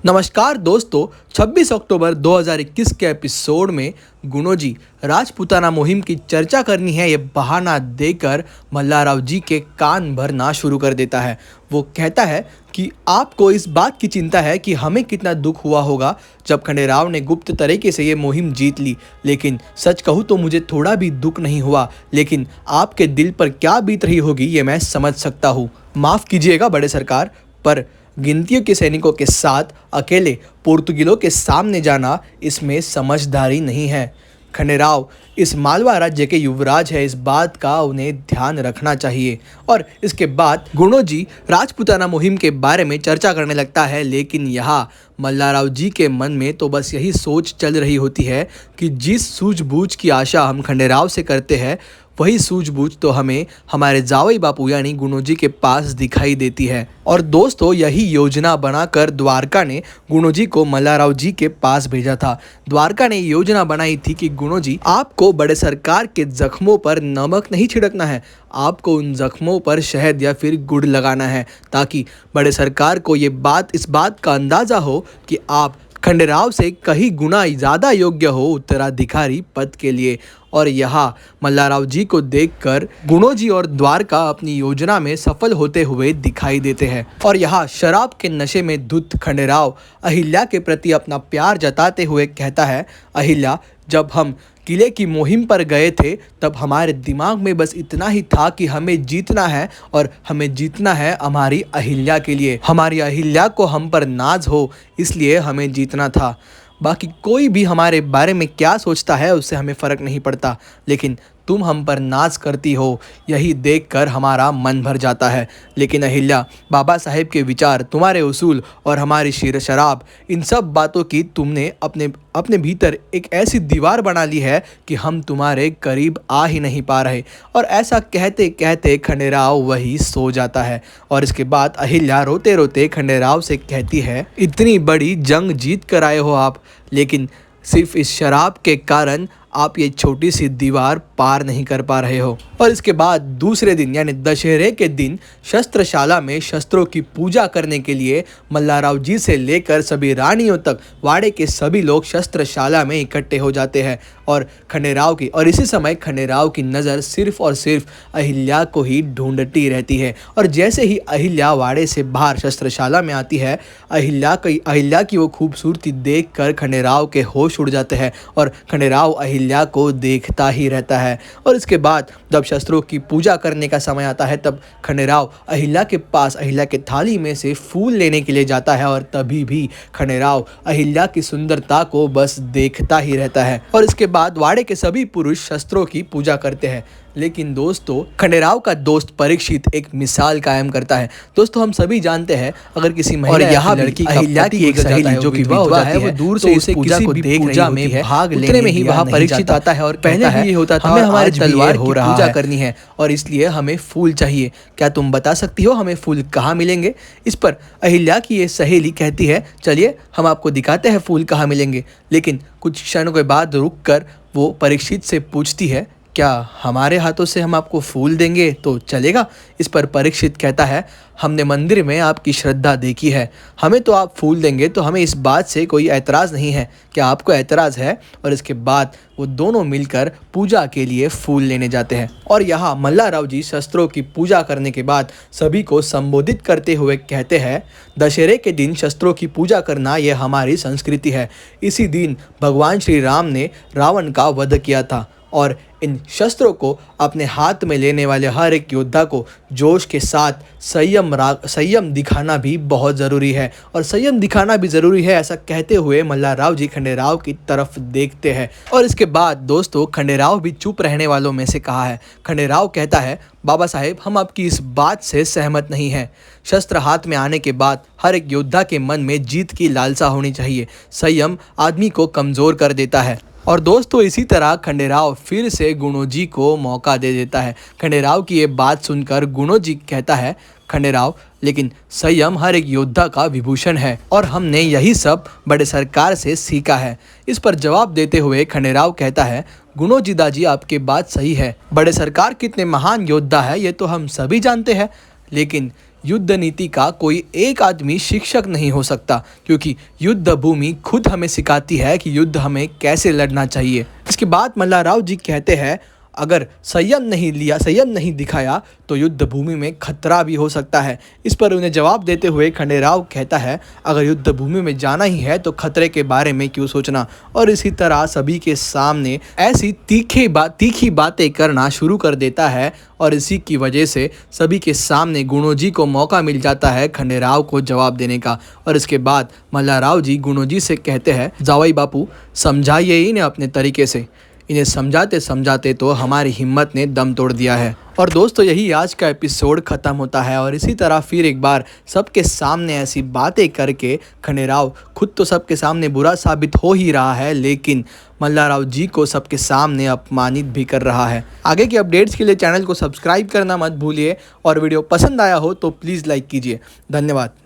नमस्कार दोस्तों, 26 अक्टूबर 2021 के एपिसोड में गुणो जी राजपूताना मुहिम की चर्चा करनी है। ये बहाना देकर मल्लाराव जी के कान भरना शुरू कर देता है। वो कहता है कि आपको इस बात की चिंता है कि हमें कितना दुख हुआ होगा जब खंडेराव ने गुप्त तरीके से ये मुहिम जीत ली, लेकिन सच कहूँ तो मुझे थोड़ा भी दुख नहीं हुआ। लेकिन आपके दिल पर क्या बीत रही होगी ये मैं समझ सकता हूँ। माफ़ कीजिएगा बड़े सरकार, पर गिनतियों के सैनिकों के साथ अकेले पुर्तगालियों के सामने जाना इसमें समझदारी नहीं है। खंडेराव इस मालवा राज्य के युवराज है, इस बात का उन्हें ध्यान रखना चाहिए। और इसके बाद गुणो जी राजपूताना मुहिम के बारे में चर्चा करने लगता है, लेकिन यहाँ मल्लाराव जी के मन में तो बस यही सोच चल रही होती है कि जिस सूझबूझ की आशा हम खंडेराव से करते हैं वही सूझबूझ तो हमें हमारे जावई बापू यानी गुणो जी के पास दिखाई देती है। और दोस्तों, यही योजना बनाकर द्वारका ने गुणो जी को मल्लाराव जी के पास भेजा था। द्वारका ने योजना बनाई थी कि गुणो जी, आपको बड़े सरकार के जख्मों पर नमक नहीं छिड़कना है, आपको उन जख्मों पर शहद या फिर गुड़ लगाना है, ताकि बड़े सरकार को इस बात का अंदाज़ा हो कि आप खंडेराव से कहीं गुना ज़्यादा योग्य हो उत्तराधिकारी पद के लिए। और यहाँ मल्लाराव जी को देखकर गुणो जी और द्वारका अपनी योजना में सफल होते हुए दिखाई देते हैं। और यहाँ शराब के नशे में धुत खंडेराव अहिल्या के प्रति अपना प्यार जताते हुए कहता है, अहिल्या, जब हम किले की मुहिम पर गए थे तब हमारे दिमाग में बस इतना ही था कि हमें जीतना है, और हमें जीतना है हमारी अहिल्या के लिए। हमारी अहिल्या को हम पर नाज हो, इसलिए हमें जीतना था। बाकी कोई भी हमारे बारे में क्या सोचता है उससे हमें फ़र्क नहीं पड़ता, लेकिन तुम हम पर नाज करती हो, यही देखकर हमारा मन भर जाता है। लेकिन अहिल्या, बाबा साहेब के विचार, तुम्हारे उसूल और हमारी शराब, इन सब बातों की तुमने अपने भीतर एक ऐसी दीवार बना ली है कि हम तुम्हारे करीब आ ही नहीं पा रहे। और ऐसा कहते कहते खंडेराव वही सो जाता है। और इसके बाद अहिल्या रोते रोते खंडेराव से कहती है, इतनी बड़ी जंग जीत कर आए हो आप, लेकिन सिर्फ इस शराब के कारण आप ये छोटी सी दीवार पार नहीं कर पा रहे हो। और इसके बाद दूसरे दिन यानी दशहरे के दिन शस्त्रशाला में शस्त्रों की पूजा करने के लिए मल्लाराव जी से लेकर सभी रानियों तक वाड़े के सभी लोग शस्त्रशाला में इकट्ठे हो जाते हैं। और इसी समय खंडेराव की नज़र सिर्फ और सिर्फ अहिल्या को ही ढूंढती रहती है। और जैसे ही अहिल्या वाड़े से बाहर शस्त्रशाला में आती है, अहिल्या की वो खूबसूरती देखकर खंडेराव के होश उड़ जाते हैं और खंडेराव अहिल्या को देखता ही रहता है। और इसके बाद जब शस्त्रों की पूजा करने का समय आता है तब खंडेराव अहिल्या के पास अहिल्या के थाली में से फूल लेने के लिए जाता है, और तभी भी खंडेराव अहिल्या की सुंदरता को बस देखता ही रहता है। और इसके बाद वाड़े के सभी पुरुष शस्त्रों की पूजा करते हैं। लेकिन दोस्तों, खंडेराव का दोस्त परीक्षित एक मिसाल कायम करता है। दोस्तों, हम सभी जानते हैं अगर किसी महिला या लड़की अहिल्या की एक सहेली जो कि विधवा है, वो दूर से उसे पूजा को देख रही होती है, भाग लेने में ही वहाँ परीक्षित आता है और पहले भी ये होता था, हमें हमारे तलवार की पूजा करनी है और इसलिए हमें फूल चाहिए। क्या तुम बता सकती हो हमें फूल कहाँ मिलेंगे? इस पर अहिल्या की ये सहेली कहती है, चलिए हम आपको दिखाते हैं फूल कहाँ मिलेंगे। लेकिन कुछ क्षणों के बाद रुककर वो परीक्षित से पूछती है, क्या हमारे हाथों से हम आपको फूल देंगे तो चलेगा? इस पर परीक्षित कहता है, हमने मंदिर में आपकी श्रद्धा देखी है, हमें तो आप फूल देंगे तो हमें इस बात से कोई ऐतराज़ नहीं है, क्या आपको ऐतराज़ है? और इसके बाद वो दोनों मिलकर पूजा के लिए फूल लेने जाते हैं। और यहाँ मल्लाराव जी शस्त्रों की पूजा करने के बाद सभी को संबोधित करते हुए कहते हैं, दशहरे के दिन शस्त्रों की पूजा करना यह हमारी संस्कृति है। इसी दिन भगवान श्री राम ने रावण का वध किया था, और इन शस्त्रों को अपने हाथ में लेने वाले हर एक योद्धा को जोश के साथ संयम दिखाना भी बहुत ज़रूरी है। और संयम दिखाना भी ज़रूरी है, ऐसा कहते हुए मल्लाराव जी खंडेराव की तरफ देखते हैं। और इसके बाद दोस्तों, खंडेराव भी चुप रहने वालों में से कहा है। खंडेराव कहता है, बाबा साहेब, हम आपकी इस बात से सहमत नहीं हैं। शस्त्र हाथ में आने के बाद हर एक योद्धा के मन में जीत की लालसा होनी चाहिए। संयम आदमी को कमज़ोर कर देता है। और दोस्तों, इसी तरह खंडेराव फिर से गुणो जी को मौका दे देता है। खंडेराव की ये बात सुनकर गुणो जी कहता है, खंडेराव, लेकिन संयम हर एक योद्धा का विभूषण है और हमने यही सब बड़े सरकार से सीखा है। इस पर जवाब देते हुए खंडेराव कहता है, गुणो जी दाजी, आपकी बात सही है, बड़े सरकार कितने महान योद्धा है ये तो हम सभी जानते हैं, लेकिन युद्ध नीति का कोई एक आदमी शिक्षक नहीं हो सकता, क्योंकि युद्ध भूमि खुद हमें सिखाती है कि युद्ध हमें कैसे लड़ना चाहिए। इसके बाद मल्हारराव जी कहते हैं, अगर संयम नहीं दिखाया तो युद्ध भूमि में खतरा भी हो सकता है। इस पर उन्हें जवाब देते हुए खंडेराव कहता है, अगर युद्ध भूमि में जाना ही है तो खतरे के बारे में क्यों सोचना। और इसी तरह सभी के सामने ऐसी तीखी बातें करना शुरू कर देता है और इसी की वजह से सभी के सामने गुणो जी को मौका मिल जाता है खंडेराव को जवाब देने का। और इसके बाद मल्हारराव जी गुणो जी से कहते हैं, जावई बापू समझाइए इन्हें अपने तरीके से। इन्हें समझाते समझाते तो हमारी हिम्मत ने दम तोड़ दिया है। और दोस्तों यही आज का एपिसोड ख़त्म होता है और इसी तरह फिर एक बार सबके सामने ऐसी बातें करके खंडेराव खुद तो सबके सामने बुरा साबित हो ही रहा है, लेकिन मल्हारराव जी को सबके सामने अपमानित भी कर रहा है। आगे की अपडेट्स के लिए चैनल को सब्सक्राइब करना मत भूलिए और वीडियो पसंद आया हो तो प्लीज़ लाइक कीजिए। धन्यवाद।